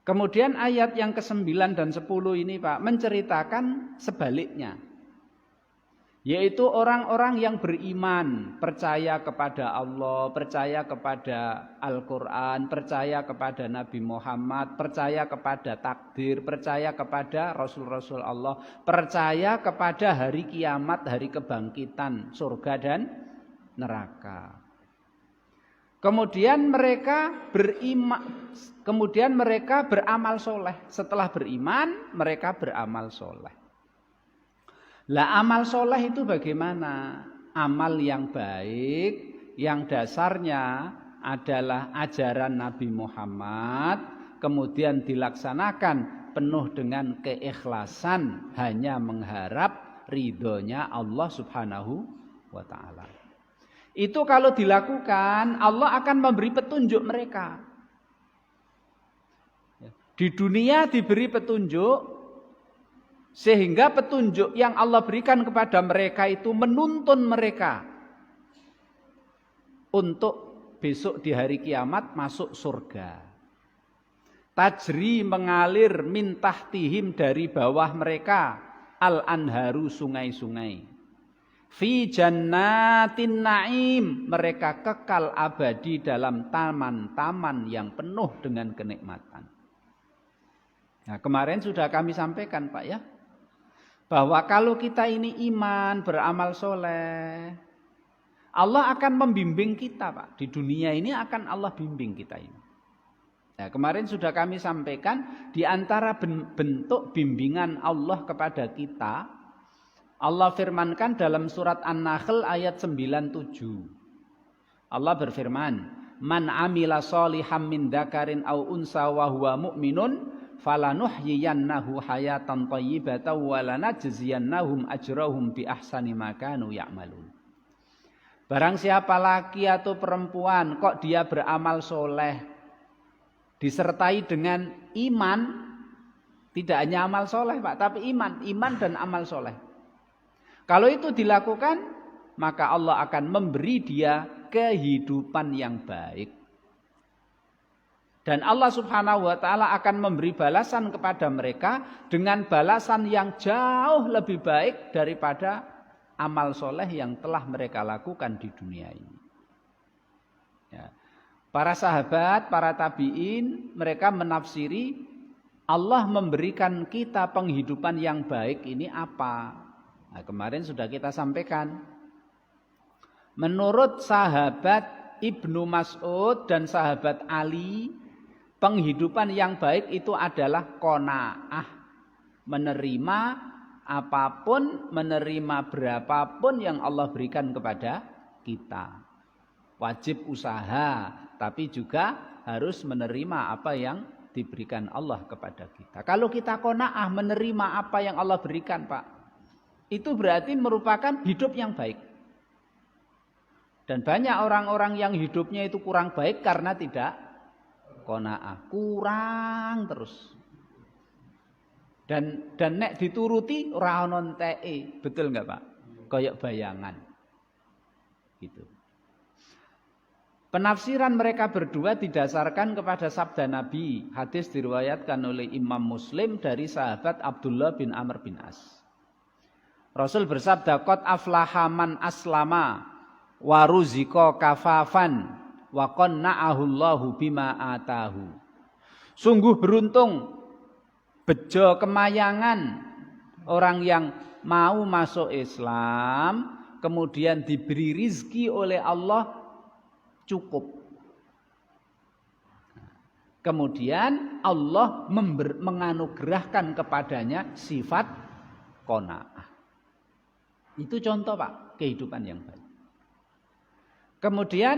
Kemudian ayat yang ke-9 dan 10 ini Pak menceritakan sebaliknya. Yaitu orang-orang yang beriman, percaya kepada Allah, percaya kepada Al-Quran, percaya kepada Nabi Muhammad, percaya kepada takdir, percaya kepada Rasul-Rasul Allah, percaya kepada hari kiamat, hari kebangkitan, surga dan neraka. Kemudian mereka beramal soleh. Setelah beriman, mereka beramal soleh. Lah amal soleh itu bagaimana? Amal yang baik, yang dasarnya adalah ajaran Nabi Muhammad, kemudian dilaksanakan penuh dengan keikhlasan, hanya mengharap ridhonya Allah Subhanahu wa ta'ala. Itu kalau dilakukan, Allah akan memberi petunjuk mereka. Di dunia diberi petunjuk, sehingga petunjuk yang Allah berikan kepada mereka itu menuntun mereka untuk besok di hari kiamat masuk surga. Tajri mengalir min tahtihim, dari bawah mereka al-anharu, sungai-sungai. Fi jannatin naim, mereka kekal abadi dalam taman-taman yang penuh dengan kenikmatan. Nah, kemarin sudah kami sampaikan Pak ya, bahwa kalau kita ini iman, beramal soleh, Allah akan membimbing kita Pak. Di dunia ini akan Allah bimbing kita ini. Nah, kemarin sudah kami sampaikan, di antara bentuk bimbingan Allah kepada kita, Allah firmankan dalam surat An-Nahl ayat 97. Allah berfirman, "Man amila sholihan min dzakarin aw unsa wa huwa mu'minun falanuhyiyannahu hayatan thayyibatan wa lanajziyannahum ajrahum bi ahsani ma kanu ya'malun." Barang siapa laki atau perempuan kok dia beramal soleh disertai dengan iman, tidak hanya amal soleh Pak, tapi iman dan amal soleh. Kalau itu dilakukan, maka Allah akan memberi dia kehidupan yang baik. Dan Allah Subhanahu wa ta'ala akan memberi balasan kepada mereka dengan balasan yang jauh lebih baik daripada amal soleh yang telah mereka lakukan di dunia ini. Ya. Para sahabat, para tabi'in, mereka menafsiri Allah memberikan kita penghidupan yang baik ini apa? Nah, kemarin sudah kita sampaikan. Menurut sahabat Ibnu Mas'ud dan sahabat Ali, penghidupan yang baik itu adalah qanaah. Menerima apapun, menerima berapapun yang Allah berikan kepada kita. Wajib usaha, tapi juga harus menerima apa yang diberikan Allah kepada kita. Kalau kita qanaah menerima apa yang Allah berikan Pak, itu berarti merupakan hidup yang baik. Dan banyak orang-orang yang hidupnya itu kurang baik karena tidak qanaah, kurang terus. Dan nek dituruti ora ono enteke, betul enggak Pak? Kayak bayangan. Gitu. Penafsiran mereka berdua didasarkan kepada sabda Nabi. Hadis diriwayatkan oleh Imam Muslim dari sahabat Abdullah bin Amr bin As. Rasul bersabda, "Qad aflaha man aslama wa ruziqa kafafan wa qanna'ahu Allahu bima atahu." Sungguh beruntung, bejo kemayangan orang yang mau masuk Islam, kemudian diberi rizki oleh Allah cukup. Kemudian Allah menganugerahkan kepadanya sifat qanaah. Itu contoh Pak, kehidupan yang baik. Kemudian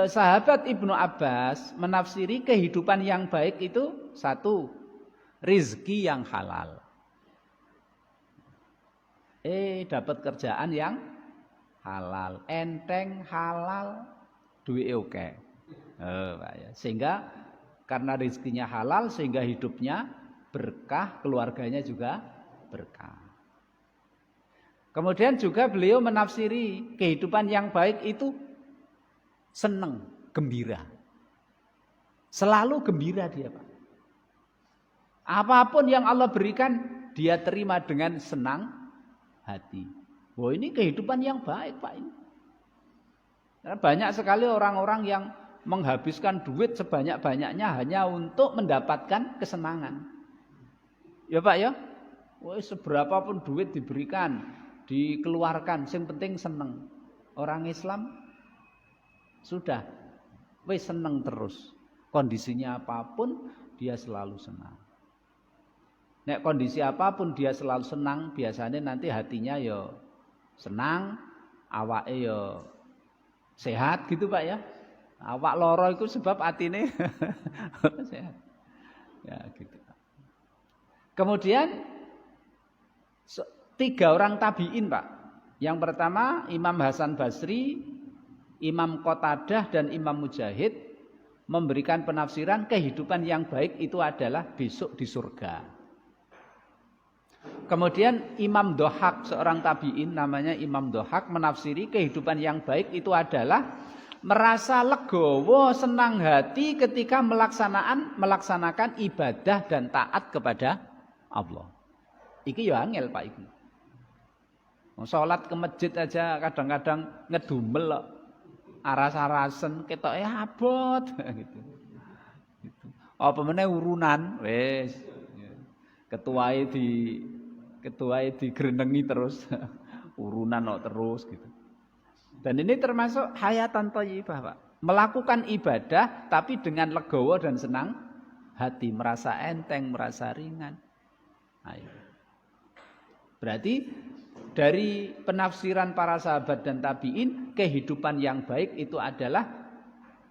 sahabat Ibnu Abbas menafsiri kehidupan yang baik itu satu, rizki yang halal. Dapat kerjaan yang halal, enteng, halal, duwe oke. Sehingga karena rizkinya halal sehingga hidupnya berkah, keluarganya juga berkah. Kemudian juga beliau menafsiri kehidupan yang baik itu senang, gembira. Selalu gembira dia Pak. Apapun yang Allah berikan, dia terima dengan senang hati. Wah, ini kehidupan yang baik, Pak ini. Karena banyak sekali orang-orang yang menghabiskan duit sebanyak-banyaknya hanya untuk mendapatkan kesenangan. Ya Pak ya? Wah, seberapa pun duit diberikan, dikeluarkan, yang penting seneng. Orang Islam sudah, wis seneng terus. Kondisinya apapun dia selalu senang. Nek kondisi apapun dia selalu senang, biasanya nanti hatinya ya senang, awake ya sehat gitu Pak ya. Awak loro itu sebab atine sehat. Ya gitu. Kemudian 3 orang tabi'in Pak. Yang pertama Imam Hasan Basri, Imam Qatadah dan Imam Mujahid memberikan penafsiran kehidupan yang baik itu adalah besok di surga. Kemudian Imam Dohak, seorang tabi'in namanya Imam Dohak, menafsiri kehidupan yang baik itu adalah merasa legowo, senang hati ketika melaksanakan ibadah dan taat kepada Allah. Iki ya angel Pak iki. Salat ke masjid aja kadang-kadang ngedumel kok. Aras-arasen ketoke abot gitu. Apa meneh urunan wis ketuae digrenengi terus urunan kok terus gitu. Dan ini termasuk hayatan thayyibah, Pak. Melakukan ibadah tapi dengan legowo dan senang hati, merasa enteng, merasa ringan. Ayo. Berarti dari penafsiran para sahabat dan tabi'in, kehidupan yang baik itu adalah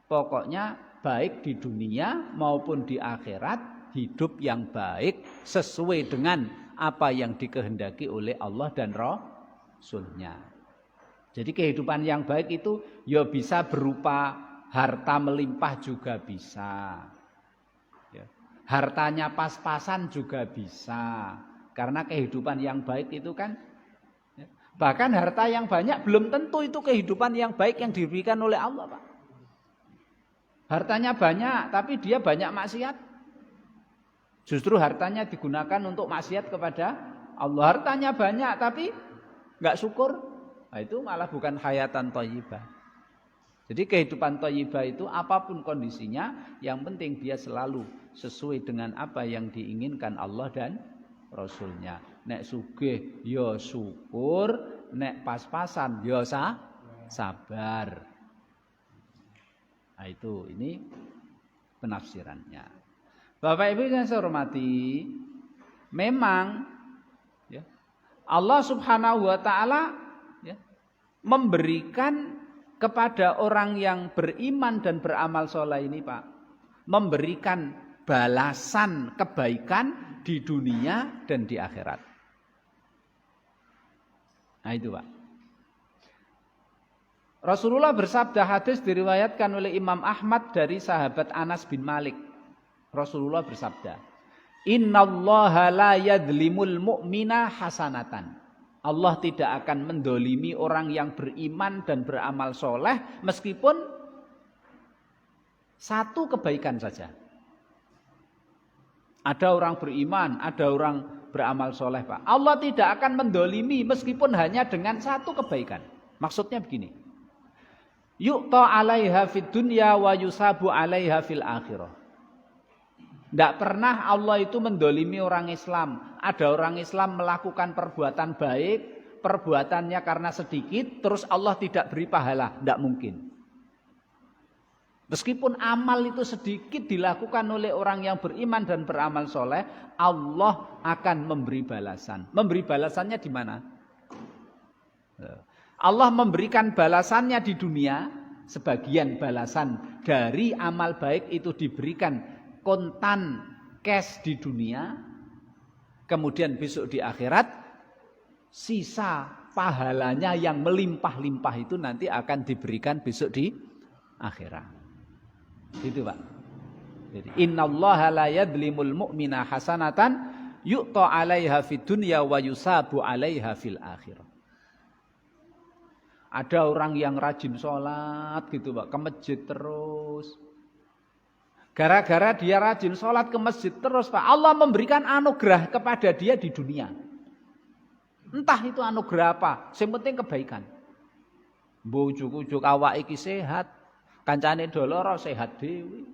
pokoknya baik di dunia maupun di akhirat, hidup yang baik sesuai dengan apa yang dikehendaki oleh Allah dan Rasul-Nya. Jadi kehidupan yang baik itu ya bisa berupa harta melimpah juga bisa. Ya. Hartanya pas-pasan juga bisa. Karena kehidupan yang baik itu kan, ya, bahkan harta yang banyak belum tentu itu kehidupan yang baik yang diberikan oleh Allah, Pak. Hartanya banyak tapi dia banyak maksiat. Justru hartanya digunakan untuk maksiat kepada Allah. Hartanya banyak tapi enggak syukur. Nah, itu malah bukan hayatan thayyibah. Jadi kehidupan thayyibah itu apapun kondisinya, yang penting dia selalu sesuai dengan apa yang diinginkan Allah dan Rasul-Nya. Nek sugih ya syukur, nek pas-pasan ya sabar. Nah, ini penafsirannya. Bapak Ibu yang saya hormati, memang ya, Allah Subhanahu wa taala memberikan kepada orang yang beriman dan beramal soleh ini, Pak, memberikan balasan kebaikan di dunia dan di akhirat. Nah itu, Pak. Rasulullah bersabda, hadis diriwayatkan oleh Imam Ahmad dari sahabat Anas bin Malik. Rasulullah bersabda, "Innallaha la yadlimul mu'mina hasanatan." Allah tidak akan mendolimi orang yang beriman dan beramal soleh meskipun satu kebaikan saja. Ada orang beriman, ada orang beramal soleh, Pak. Allah tidak akan mendolimi meskipun hanya dengan satu kebaikan. Maksudnya begini. Yu'ta 'alaiha fid dunya wa yusabu 'alaiha fil akhirah. Tidak pernah Allah itu mendolimi orang Islam. Ada orang Islam melakukan perbuatan baik, perbuatannya karena sedikit, terus Allah tidak beri pahala. Tidak mungkin. Meskipun amal itu sedikit dilakukan oleh orang yang beriman dan beramal soleh, Allah akan memberi balasan. Memberi balasannya di mana? Allah memberikan balasannya di dunia. Sebagian balasan dari amal baik itu diberikan kontan cash di dunia, kemudian besok di akhirat sisa pahalanya yang melimpah-limpah itu nanti akan diberikan besok di akhirat. Gitu, Pak. Jadi innallaha la yadlimul mu'mina hasanatan yu'ta 'alaiha fid dunya wa yusabu 'alaiha fil akhirah. Ada orang yang rajin sholat gitu, Pak, ke masjid terus. Gara-gara dia rajin sholat ke masjid terus, Pak, Allah memberikan anugerah kepada dia di dunia. Entah itu anugerah apa, yang penting kebaikan. Ujuk-ujuk awak iki sehat, kancane do lara sehat dhewe.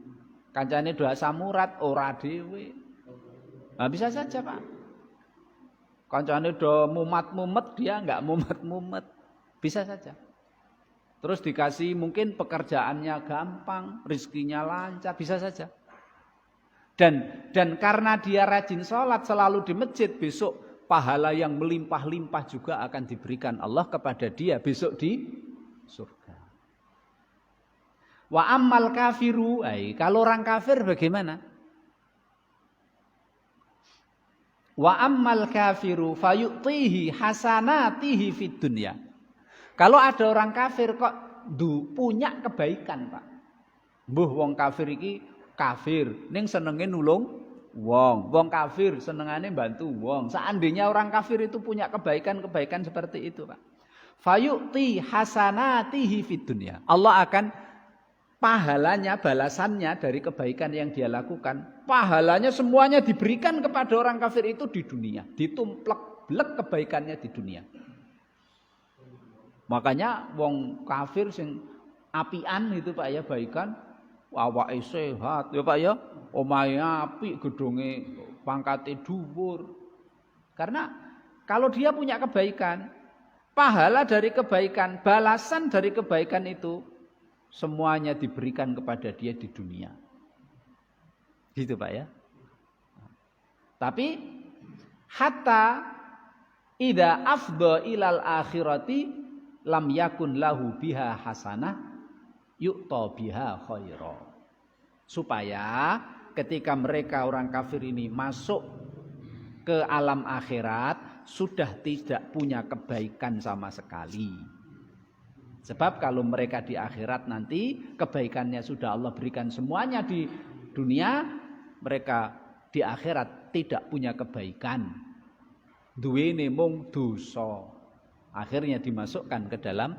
Kancane do asam urat ora dhewe. Nah, bisa saja, Pak. Kancane do mumet-mumet, dia enggak mumet-mumet. Bisa saja. Terus dikasih mungkin pekerjaannya gampang, rezekinya lancar, bisa saja. Dan karena dia rajin sholat selalu di masjid, besok pahala yang melimpah-limpah juga akan diberikan Allah kepada dia besok di surga. Wa ammal kafiru, kalau orang kafir bagaimana? Wa ammal kafiru fayu'tihi hasanatihi fid dunya. Kalau ada orang kafir kok punya kebaikan, Pak. Mbuh wong kafir iki kafir, ning senenge nulung wong. Wong kafir senengane bantu wong. Seandainya orang kafir itu punya kebaikan-kebaikan seperti itu, Pak. Fayu'ti hasanatihi fid dunya. Allah akan pahalanya, balasannya dari kebaikan yang dia lakukan. Pahalanya semuanya diberikan kepada orang kafir itu di dunia. Ditumplek-blek kebaikannya di dunia. Makanya wong kafir sing apian itu, Pak ya, baikan awake sehat ya, Pak ya, omahe apik, gedonge pangkate dhuwur. Karena kalau dia punya kebaikan, pahala dari kebaikan, balasan dari kebaikan itu semuanya diberikan kepada dia di dunia. Gitu, Pak ya. Tapi hatta idza afdha ilal akhirati lam yakun lahu biha hasanah yu'ta biha khaira. Supaya ketika mereka orang kafir ini masuk ke alam akhirat sudah tidak punya kebaikan sama sekali. Sebab kalau mereka di akhirat nanti kebaikannya sudah Allah berikan semuanya di dunia, mereka di akhirat tidak punya kebaikan. Duwene mung dosa. Akhirnya dimasukkan ke dalam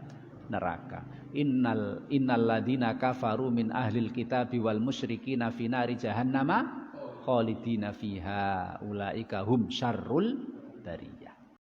neraka. Innal ladzina kafaru min ahlil kitabi wal musyrikina fi nari jahannama khalidina fiha ulaika hum syarrul bari.